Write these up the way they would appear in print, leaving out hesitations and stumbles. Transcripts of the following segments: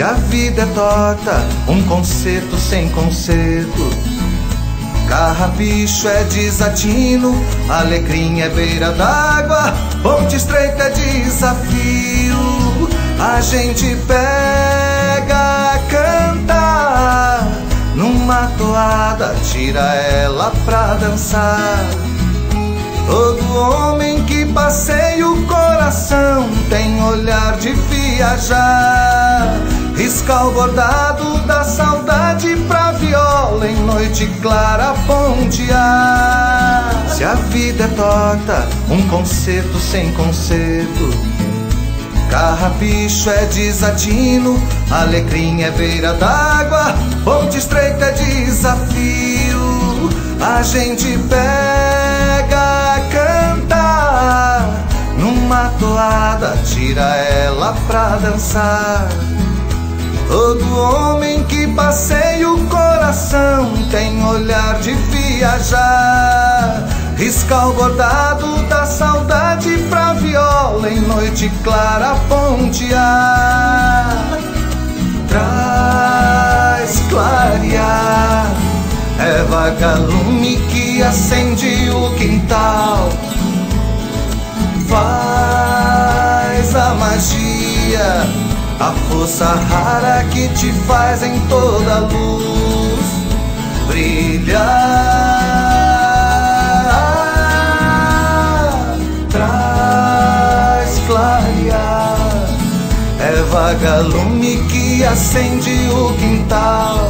a vida é torta, um concerto sem conserto. Carrapicho é desatino, alecrim é beira d'água, ponte estreita é desafio. A gente pega a cantar numa toada, tira ela pra dançar. Todo homem que passeia o coração tem olhar de viajar. Risca o bordado da saudade pra viola em noite clara pontear. Se a vida é torta, um concerto sem conserto. Carrapicho é desatino, alecrim é beira d'água, ponte estreita é desafio. A gente pega a cantar numa toada, tira ela pra dançar. Todo homem que passeia o coração tem olhar de viajar. Risca o bordado da saudade pra viola em noite clara pontear. Traz clarear, é vagalume que acende o quintal. Faz a magia, a força rara que te faz em toda luz brilhar. Traz clarear, é vagalume que acende o quintal.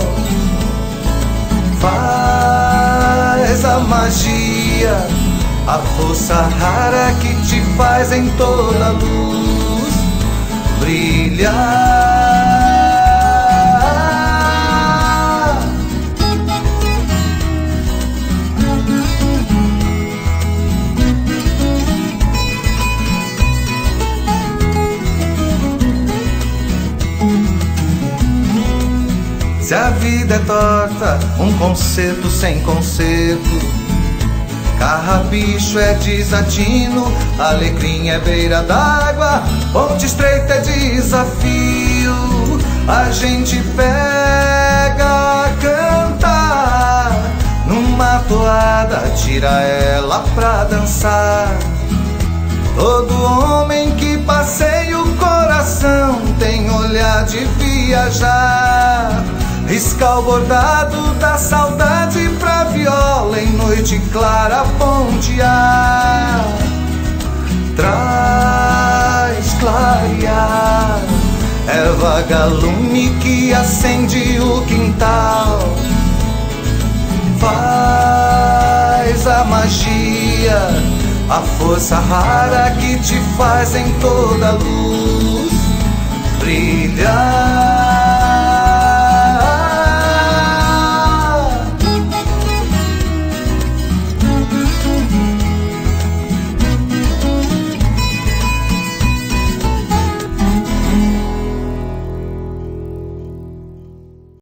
Faz a magia, a força rara que te faz em toda luz brilhar. Se a vida é torta, um concerto sem conserto. Carrapicho é desatino, alecrim é beira d'água, ponte estreita é desafio. A gente pega a cantar numa toada, tira ela pra dançar. Todo homem que passeia o coração tem olhar de viajar. Risca o bordado da saudade pra viola em noite clara pontear. Traz clarear, é vagalume que acende o quintal. Faz a magia, a força rara que te faz em toda luz brilhar.